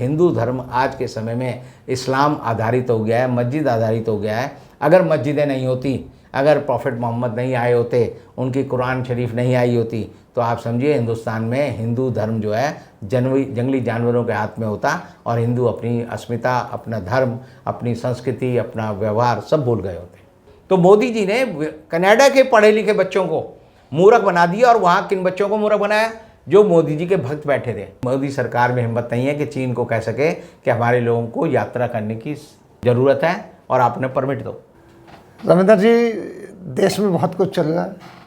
हिंदू धर्म आज के समय में इस्लाम आधारित हो गया है, मस्जिद आधारित हो गया है। अगर मस्जिदें नहीं होती, अगर प्रॉफिट मोहम्मद नहीं आए होते, उनकी कुरान शरीफ नहीं आई होती, तो आप समझिए हिंदुस्तान में हिंदू धर्म जो है जंगली जानवरों के हाथ में होता और हिंदू अपनी अस्मिता, अपना धर्म, अपनी संस्कृति, अपना व्यवहार सब भूल गए होते। तो मोदी जी ने कनाडा के पढ़े लिखे बच्चों को मूर्ख बना दिया। और वहाँ किन बच्चों को मूर्ख बनाया? जो मोदी जी के भक्त बैठे थे। मोदी सरकार में हिम्मत नहीं है कि चीन को कह सके कि हमारे लोगों को यात्रा करने की ज़रूरत है और आपने परमिट दो। रविंदर जी, देश में बहुत कुछ चल रहा है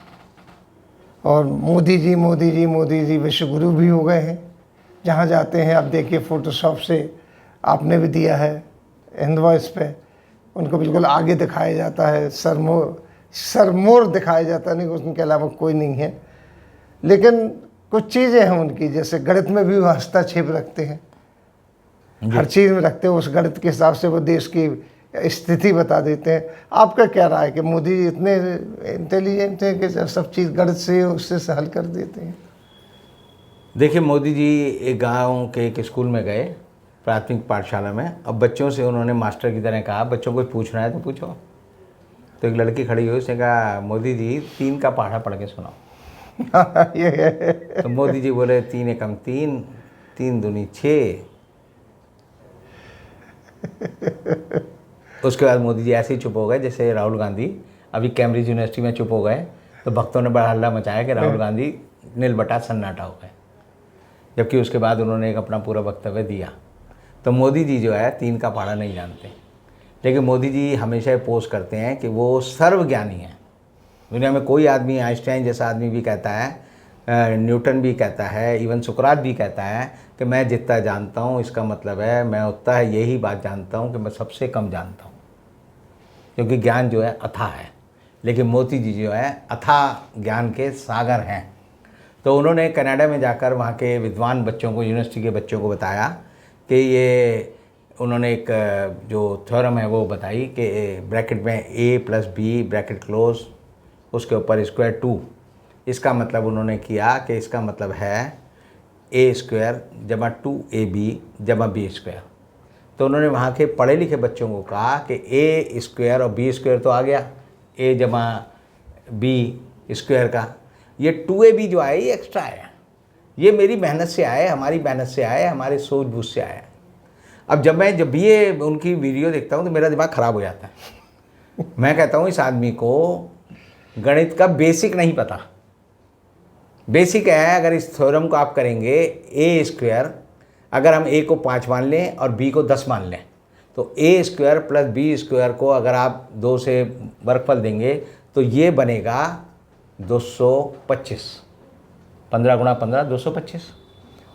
और मोदी जी विश्व गुरु भी हो गए हैं। जहाँ जाते हैं आप देखिए, फोटोशॉप से आपने भी दिया है हिंद वॉइस पे, उनको बिल्कुल आगे दिखाया जाता है, सरमोर दिखाया जाता है, नहीं उनके अलावा कोई नहीं है। लेकिन कुछ चीज़ें हैं उनकी, जैसे गणित में भी वो हस्तक्षेप रखते हैं, हर चीज़ में रखते हैं। उस गणित के हिसाब से वो देश की स्थिति बता देते हैं। आपका क्या राय है कि मोदी जी इतने इंटेलिजेंट हैं कि सब चीज़ गणित से उससे हल कर देते हैं? देखिए, मोदी जी एक गांव के एक स्कूल में गए, प्राथमिक पाठशाला में। अब बच्चों से उन्होंने मास्टर की तरह कहा, बच्चों को पूछना है तो पूछो। तो एक लड़की खड़ी हुई, उसने कहा, मोदी जी 3 का पहाड़ा पढ़ के सुनाओ। तो मोदी जी बोले, 3 एकम 3, 3 दूनी 6। उसके बाद मोदी जी ऐसे ही चुप हो गए जैसे राहुल गांधी अभी कैम्ब्रिज यूनिवर्सिटी में चुप हो गए। तो भक्तों ने बड़ा हल्ला मचाया कि राहुल गांधी नील बटा सन्नाटा हो गए, जबकि उसके बाद उन्होंने एक अपना पूरा वक्तव्य दिया। तो मोदी जी जो है 3 का पहाड़ा नहीं जानते, लेकिन मोदी जी हमेशा ये पोस्ट करते हैं कि वो सर्वज्ञानी हैं। दुनिया में कोई आदमी, आइंस्टाइन जैसा आदमी भी कहता है, न्यूटन भी कहता है, इवन सुकरात भी कहता है कि मैं जितना जानता हूँ, इसका मतलब है मैं उतना यही बात जानता हूँ कि मैं सबसे कम जानता हूँ, क्योंकि ज्ञान जो है अथाह है। लेकिन मोदी जी जो है अथाह ज्ञान के सागर हैं। तो उन्होंने कनाडा में जाकर वहाँ के विद्वान बच्चों को, यूनिवर्सिटी के बच्चों को बताया कि ये, उन्होंने एक जो थ्योरम है वो बताई कि ब्रैकेट में a+b ब्रैकेट क्लोज, उसके ऊपर स्क्वायर 2। इसका मतलब उन्होंने किया कि इसका मतलब है a² जमा 2ab जमा b²। तो उन्होंने वहाँ के पढ़े लिखे बच्चों को कहा कि a² और b² तो आ गया, a जमा b² का, ये 2ab जो आया ये एक्स्ट्रा आया, ये मेरी मेहनत से आया, हमारी मेहनत से आया, हमारे सूझबूझ से आया। अब जब भी ये उनकी वीडियो देखता हूँ तो मेरा दिमाग ख़राब हो जाता है। मैं कहता हूँ इस आदमी को गणित का बेसिक नहीं पता। बेसिक है, अगर इस थ्योरम को आप करेंगे, a², अगर हम a को 5 मान लें और b को 10 मान लें, तो a² प्लस b² को अगर आप 2 से वर्गफल देंगे तो ये बनेगा 225। 15 गुणा 15 225।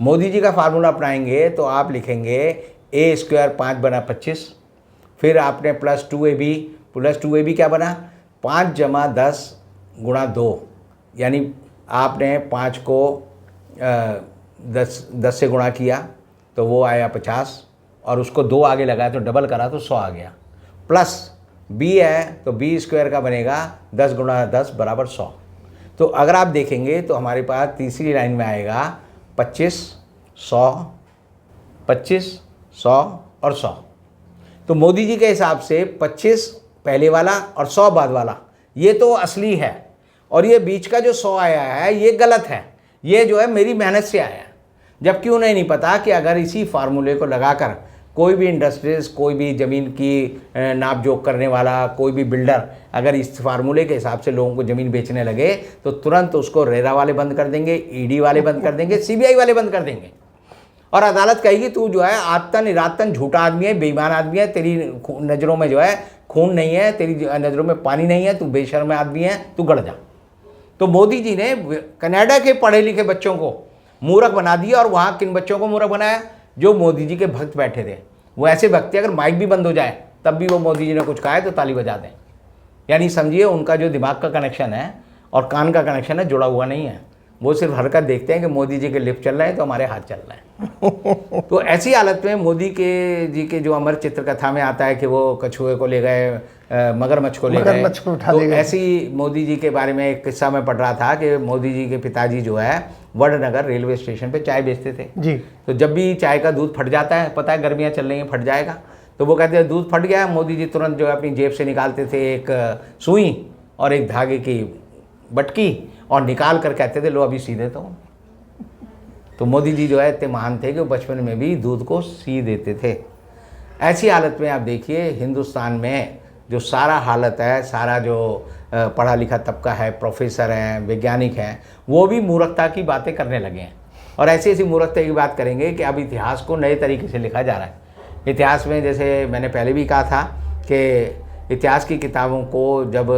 मोदी जी का फार्मूला अपनाएंगे तो आप लिखेंगे a² 5 बना 25, फिर आपने प्लस 2ab क्या बना, 5 जमा 10 गुणा 2, यानी आपने 5 को 10 से गुणा किया तो वो आया 50, और उसको 2 आगे लगाया तो डबल करा तो 100 आ गया। प्लस b है तो b² का बनेगा 10 गुणा 10 बराबर 100। तो अगर आप देखेंगे तो हमारे पास तीसरी लाइन में आएगा 25, 100, 25, 100 और 100। तो मोदी जी के हिसाब से 25 पहले वाला और 100 बाद वाला ये तो असली है, और ये बीच का जो 100 आया है ये गलत है, ये जो है मेरी मेहनत से आया। जबकि उन्हें नहीं पता कि अगर इसी फार्मूले को लगाकर कोई भी इंडस्ट्रीज, कोई भी ज़मीन की नाप जोख करने वाला, कोई भी बिल्डर अगर इस फार्मूले के हिसाब से लोगों को ज़मीन बेचने लगे तो तुरंत उसको रेरा वाले बंद कर देंगे, ईडी वाले बंद कर देंगे, सीबीआई वाले बंद कर देंगे, और अदालत कहेगी तू जो है आतन निरातन झूठा आदमी है, बेईमान आदमी है, तेरी नज़रों में जो है खून नहीं है, तेरी नज़रों में पानी नहीं है, तू बेशर्म आदमी है, तू गड़ जा। तो मोदी जी ने कनाडा के पढ़े लिखे बच्चों को मूर्ख बना दिया। और वहाँ किन बच्चों को मूर्ख बनाया? जो मोदी जी के भक्त बैठे थे। वो ऐसे भक्त थे, अगर माइक भी बंद हो जाए तब भी वो मोदी जी ने कुछ कहा है तो ताली बजा दें। यानी समझिए उनका जो दिमाग का कनेक्शन है और कान का कनेक्शन है जुड़ा हुआ नहीं है। वो सिर्फ हरकत देखते हैं कि मोदी जी के लिफ्ट चल रहे हैं तो हमारे हाथ चल रहे हैं। तो ऐसी हालत में मोदी जी के जो अमर चित्र कथा में आता है कि वो कछुए को ले गए, मगरमच्छ को ले गए, तो ऐसी मोदी जी के बारे में एक किस्सा मैं पढ़ रहा था कि मोदी जी के पिताजी जो है वडनगर रेलवे स्टेशन पे चाय बेचते थे। जी। तो जब भी चाय का दूध फट जाता है, पता है गर्मियाँ चल रही हैं, फट जाएगा, तो वो कहते हैं दूध फट गया, मोदी जी तुरंत जो है अपनी जेब से निकालते थे एक सुई और एक धागे की बटकी और निकाल कर कहते थे लो अभी सी देता हूँ। तो मोदी जी जो है इतने महान थे कि वो बचपन में भी दूध को सी देते थे। ऐसी हालत में आप देखिए हिंदुस्तान में जो सारा हालत है, सारा जो पढ़ा लिखा तबका है, प्रोफेसर हैं, वैज्ञानिक हैं, वो भी मूर्खता की बातें करने लगे हैं और ऐसी ऐसी मूर्खता की बात करेंगे कि अब इतिहास को नए तरीके से लिखा जा रहा है। इतिहास में जैसे मैंने पहले भी कहा था कि इतिहास की किताबों को जब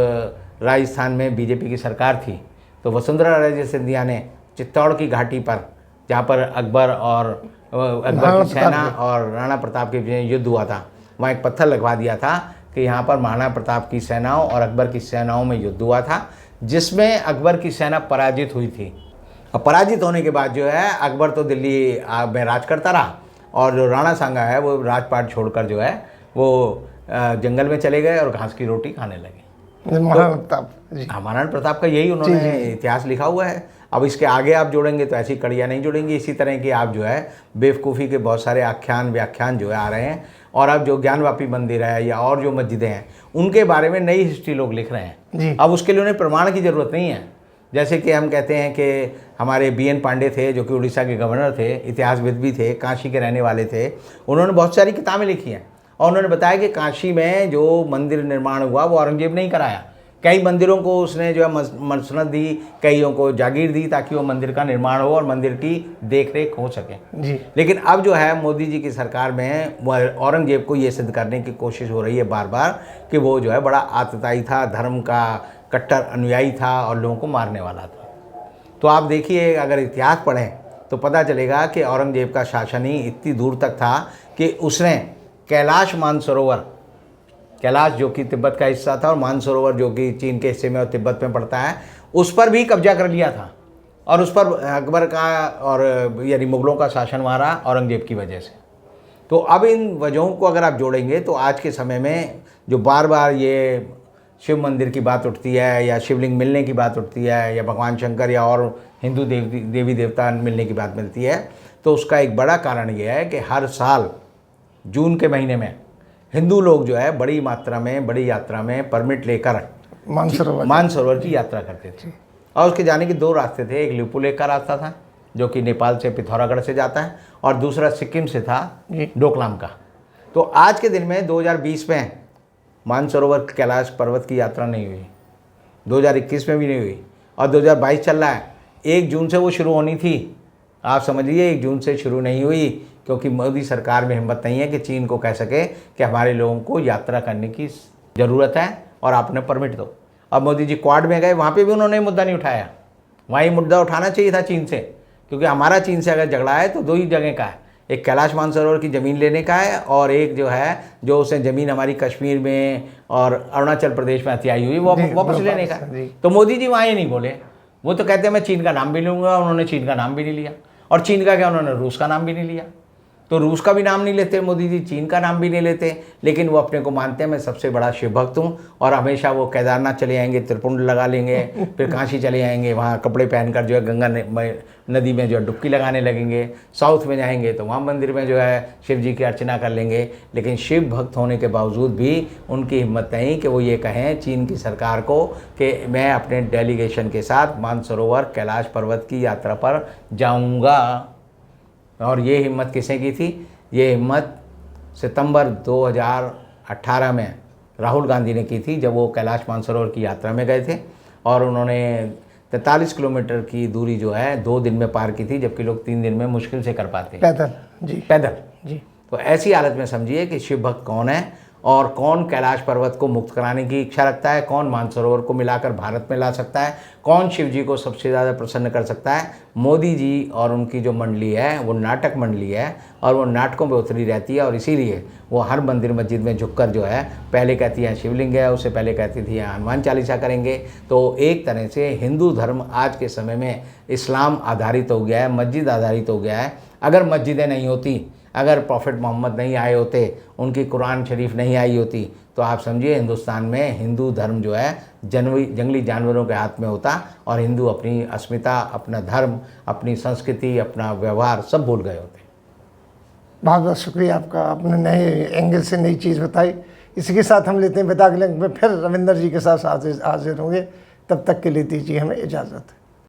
राजस्थान में बीजेपी की सरकार थी तो वसुंधरा राजे सिंधिया ने चित्तौड़ की घाटी पर, जहाँ पर अकबर की सेना और राणा प्रताप के बीच युद्ध हुआ था, वहाँ एक पत्थर लगवा दिया था कि यहाँ पर महाराणा प्रताप की सेनाओं और अकबर की सेनाओं में युद्ध हुआ था, जिसमें अकबर की सेना पराजित हुई थी। और पराजित होने के बाद जो है अकबर तो दिल्ली में राज करता रहा और जो राणा सांगा है वो राजपाट छोड़कर जो है वो जंगल में चले गए और घास की रोटी खाने लगे। महाराणा प्रताप जी, महाराणा प्रताप का यही उन्होंने इतिहास लिखा हुआ है। अब इसके आगे आप जोड़ेंगे तो ऐसी कड़ियाँ नहीं जुड़ेंगी। इसी तरह की आप जो है बेवकूफ़ी के बहुत सारे आख्यान व्याख्यान जो है आ रहे हैं और अब जो ज्ञानवापी मंदिर है या और जो मस्जिदें हैं उनके बारे में नई हिस्ट्री लोग लिख रहे हैं जी। अब उसके लिए उन्हें प्रमाण की ज़रूरत नहीं है। जैसे कि हम कहते हैं कि हमारे BN पांडे थे जो कि उड़ीसा के गवर्नर थे, इतिहासविद भी थे, काशी के रहने वाले थे। उन्होंने बहुत सारी किताबें लिखी हैं और उन्होंने बताया कि काशी में जो मंदिर निर्माण हुआ वो औरंगजेब ने ही कराया। कई मंदिरों को उसने जो है मसनद दी, कईयों को जागीर दी ताकि वो मंदिर का निर्माण हो और मंदिर की देख रेख हो सके जी। लेकिन अब जो है मोदी जी की सरकार में औरंगजेब को ये सिद्ध करने की कोशिश हो रही है बार बार कि वो जो है बड़ा आतताई था, धर्म का कट्टर अनुयायी था और लोगों को मारने वाला था। तो आप देखिए अगर इतिहास पढ़ें तो पता चलेगा कि औरंगजेब का शासन ही इतनी दूर तक था कि उसने कैलाश मानसरोवर, कैलाश जो कि तिब्बत का हिस्सा था और मानसरोवर जो कि चीन के हिस्से में और तिब्बत में पड़ता है, उस पर भी कब्जा कर लिया था और उस पर अकबर का और यानी मुग़लों का शासन वहाँ रहा औरंगजेब की वजह से। तो अब इन वजहों को अगर आप जोड़ेंगे तो आज के समय में जो बार बार ये शिव मंदिर की बात उठती है या शिवलिंग मिलने की बात उठती है या भगवान शंकर या और हिंदू देवी देवता मिलने की बात मिलती है, तो उसका एक बड़ा कारण ये है कि हर साल जून के महीने में हिंदू लोग जो है बड़ी मात्रा में, बड़ी यात्रा में परमिट लेकर मानसरोवर की यात्रा करते थे और उसके जाने के दो रास्ते थे। एक लिपुलेख का रास्ता था जो कि नेपाल से पिथौरागढ़ से जाता है और दूसरा सिक्किम से था डोकलाम का। तो आज के दिन में 2020 में मानसरोवर कैलाश पर्वत की यात्रा नहीं हुई, 2021 में भी नहीं हुई और 2022 चल रहा है। 1 जून से वो शुरू होनी थी, आप समझिए 1 जून से शुरू नहीं हुई क्योंकि मोदी सरकार में हिम्मत नहीं है कि चीन को कह सके कि हमारे लोगों को यात्रा करने की ज़रूरत है और आप उन्हें परमिट दो। अब मोदी जी क्वाड में गए, वहाँ पे भी उन्होंने मुद्दा नहीं उठाया। वहाँ ये मुद्दा उठाना चाहिए था चीन से, क्योंकि हमारा चीन से अगर झगड़ा है तो 2 ही जगह का है, एक कैलाश मानसरोवर की ज़मीन लेने का है और एक जो है जो उसने ज़मीन हमारी कश्मीर में और अरुणाचल प्रदेश में हथियाई हुई वो वापस लेने का है। तो मोदी जी वहाँ ये नहीं बोले, वो तो कहते हैं मैं चीन का नाम भी लूँगा, उन्होंने चीन का नाम भी नहीं लिया और चीन का क्या, उन्होंने रूस का नाम भी नहीं लिया। तो रूस का भी नाम नहीं लेते मोदी जी, चीन का नाम भी नहीं लेते, लेकिन वो अपने को मानते हैं मैं सबसे बड़ा शिव भक्त हूँ और हमेशा वो केदारनाथ चले जाएंगे, त्रिपुंड लगा लेंगे, फिर काशी चले जाएंगे, वहाँ कपड़े पहनकर जो है गंगा नदी में जो है डुबकी लगाने लगेंगे, साउथ में जाएंगे तो वहाँ मंदिर में जो है शिव जी की अर्चना कर लेंगे। लेकिन शिव भक्त होने के बावजूद भी उनकी हिम्मत नहीं कि वो ये कहें चीन की सरकार को कि मैं अपने डेलीगेशन के साथ मानसरोवर कैलाश पर्वत की यात्रा पर जाऊँगा। और ये हिम्मत किसने की थी? ये हिम्मत सितंबर 2018 में राहुल गांधी ने की थी, जब वो कैलाश मानसरोवर की यात्रा में गए थे और उन्होंने 43 किलोमीटर की दूरी जो है 2 दिन में पार की थी, जबकि लोग 3 दिन में मुश्किल से कर पाते हैं पैदल जी। तो ऐसी हालत में समझिए कि शिव भक्त कौन है और कौन कैलाश पर्वत को मुक्त कराने की इच्छा रखता है, कौन मानसरोवर को मिलाकर भारत में ला सकता है, कौन शिव जी को सबसे ज़्यादा प्रसन्न कर सकता है। मोदी जी और उनकी जो मंडली है वो नाटक मंडली है और वो नाटकों में उतरी रहती है और इसीलिए वो हर मंदिर मस्जिद में झुककर जो है पहले कहती है शिवलिंग है, उससे पहले कहती थी हनुमान चालीसा करेंगे। तो एक तरह से हिंदू धर्म आज के समय में इस्लाम आधारित हो गया है, मस्जिद आधारित हो गया है। अगर मस्जिदें नहीं होती, अगर प्रॉफिट मोहम्मद नहीं आए होते, उनकी कुरान शरीफ नहीं आई होती, तो आप समझिए हिंदुस्तान में हिंदू धर्म जो है जंगली जानवरों के हाथ में होता और हिंदू अपनी अस्मिता, अपना धर्म, अपनी संस्कृति, अपना व्यवहार सब भूल गए होते। बहुत बहुत शुक्रिया आपका, आपने नए एंगल से नई चीज़ बताई। इसी के साथ हम लेते हैं विदा, अगले अंक में फिर रविंदर जी के साथ हाजिर होंगे। तब तक के लिए दीजिए हमें इजाज़त।